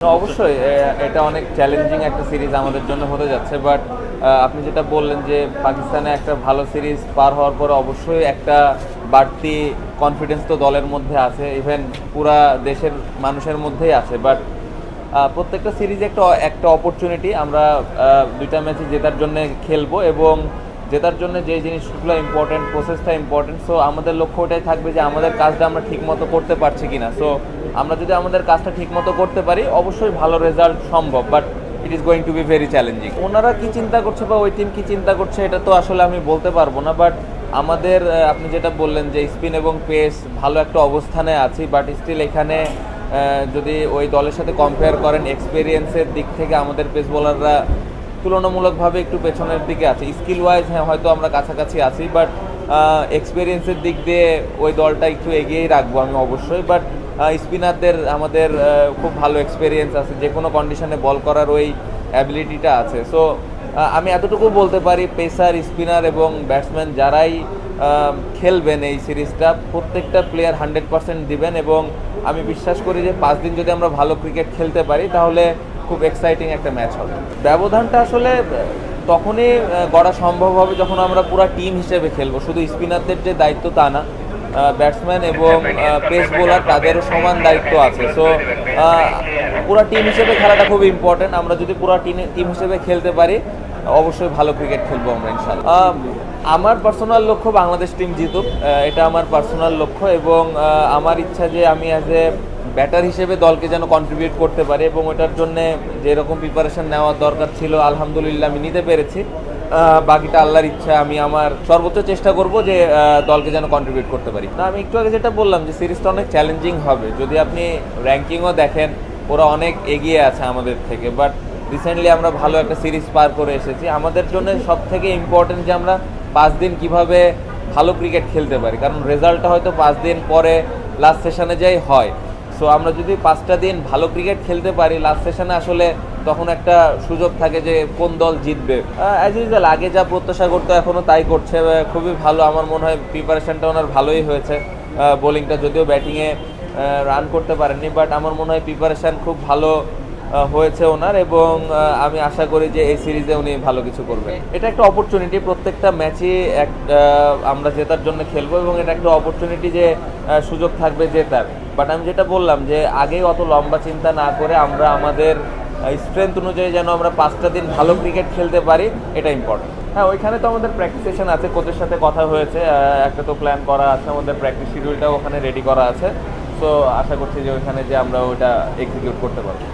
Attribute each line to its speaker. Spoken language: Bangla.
Speaker 1: অবশ্যই এটা অনেক চ্যালেঞ্জিং একটা সিরিজ আমাদের জন্য হতে যাচ্ছে, বাট আপনি যেটা বললেন যে পাকিস্তানে একটা ভালো সিরিজ পার হওয়ার পরে অবশ্যই একটা বাড়তি কনফিডেন্স তো দলের মধ্যে আছে, ইভেন পুরা দেশের মানুষের মধ্যেই আছে। বাট প্রত্যেকটা সিরিজে একটা একটা অপরচুনিটি। আমরা দুইটা ম্যাচে জেতার জন্য খেলবো এবং জেতার জন্য যে জিনিসগুলো ইম্পর্টেন্ট, প্রসেসটা ইম্পর্টেন্ট। সো আমাদের লক্ষ্য ওটাই থাকবে যে আমাদের কাজটা আমরা ঠিকমতো করতে পারছি কিনা। সো আমরা যদি আমাদের কাজটা ঠিকমতো করতে পারি অবশ্যই ভালো রেজাল্ট সম্ভব, but it is going to be very challenging. ওনারা কি চিন্তা করছে বা ওই টিম কি চিন্তা করছে এটা তো আসলে আমি বলতে পারবো না, বাট আমাদের আপনি যেটা বললেন যে স্পিন এবং পেস ভালো একটা অবস্থানে আছি, বাট স্টিল এখানে যদি ওই দলের সাথে কম্পেয়ার করেন এক্সপিরিয়েন্সের দিক থেকে আমাদের পেস বোলাররা তুলনামূলকভাবে একটু পেছনের দিকে আছে। স্কিল ওয়াইজ হ্যাঁ হয়তো আমরা কাছাকাছি আছি, বাট এক্সপিরিয়েন্সের দিক দিয়ে ওই দলটা একটু এগিয়েই রাখবো আমি অবশ্যই। বাট স্পিনারদের আমাদের খুব ভালো এক্সপিরিয়েন্স আছে, যে কোনো কন্ডিশনে বল করার ওই অ্যাবিলিটিটা আছে। সো আমি এতটুকু বলতে পারি পেসার, স্পিনার এবং ব্যাটসম্যান যারাই খেলবেন এই সিরিজটা প্রত্যেকটা প্লেয়ার 100% দিবেন, এবং আমি বিশ্বাস করি যে 5 দিন যদি আমরা ভালো ক্রিকেট খেলতে পারি তাহলে খুব এক্সাইটিং একটা ম্যাচ হবে। ব্যবধানটা আসলে তখনই গড়া সম্ভব হবে যখন আমরা পুরো টিম হিসেবে খেলবো। শুধু স্পিনারদের যে দায়িত্ব তা না, ব্যাটসম্যান এবং পেস বোলার তাদেরও সমান দায়িত্ব আছে। সো পুরো টিম হিসেবে খেলাটা খুব ইম্পর্টেন্ট। আমরা যদি পুরো টিম হিসেবে খেলতে পারি অবশ্যই ভালো ক্রিকেট খেলবো আমরা ইনশাআল্লাহ। আমার পার্সোনাল লক্ষ্য বাংলাদেশ টিম জিতুক, এটা আমার পার্সোনাল লক্ষ্য, এবং আমার ইচ্ছা যে আমি অ্যাজ এ ব্যাটার হিসেবে দলকে যেন কন্ট্রিবিউট করতে পারি, এবং ওটার জন্য যেরকম প্রিপারেশন নেওয়ার দরকার ছিল আলহামদুলিল্লাহ আমি নিতে পেরেছি। বাকিটা আল্লাহর ইচ্ছা। আমি আমার সর্বোচ্চ চেষ্টা করব যে দলকে যেন কন্ট্রিবিউট করতে পারি। না, আমি একটু আগে যেটা বললাম যে সিরিজটা অনেক চ্যালেঞ্জিং হবে। যদি আপনি র্যাঙ্কিংও দেখেন ওরা অনেক এগিয়ে আছে আমাদের থেকে, বাট রিসেন্টলি আমরা ভালো একটা সিরিজ পার করে এসেছি। আমাদের জন্য সব থেকে ইম্পর্টেন্ট যে আমরা 5 দিন কিভাবে ভালো ক্রিকেট খেলতে পারি, কারণ রেজাল্টটা হয়তো 5 দিন পরে লাস্ট সেশনে যাই হয়। সো আমরা যদি 5টা দিন ভালো ক্রিকেট খেলতে পারি লাস্ট সেশনে, আসলে তখন একটা সুযোগ থাকে যে কোন দল জিতবে। অ্যাজ ইউজুয়াল আগে যা প্রত্যাশা করতো এখনও তাই করছে, খুবই ভালো। আমার মনে হয় প্রিপারেশনটা ওনার ভালোই হয়েছে। বোলিংটা যদিও ব্যাটিংয়ে রান করতে পারেননি, বাট আমার মনে হয় প্রিপারেশান খুব ভালো হয়েছে ওনার, এবং আমি আশা করি যে এই সিরিজে উনি ভালো কিছু করবেন। এটা একটা অপরচুনিটি, প্রত্যেকটা ম্যাচই আমরা জেতার জন্য খেলবো, এবং এটা একটা অপরচুনিটি যে সুযোগ থাকবে জেতার। বাট আমি যেটা বললাম যে আগেই অত লম্বা চিন্তা না করে আমরা আমাদের স্ট্রেংথ অনুযায়ী যেন আমরা 5টা দিন ভালো ক্রিকেট খেলতে পারি, এটা ইম্পর্টেন্ট। হ্যাঁ, ওইখানে তো আমাদের প্র্যাকটিস সেশন আছে, কোচের সাথে কথা হয়েছে, একটা তো প্ল্যান করা আছে, আমাদের প্র্যাকটিস শিডিউলটাও ওখানে রেডি করা আছে। সো আশা করছি যে ওইখানে যে আমরা ওইটা এক্সিকিউট করতে পারবো।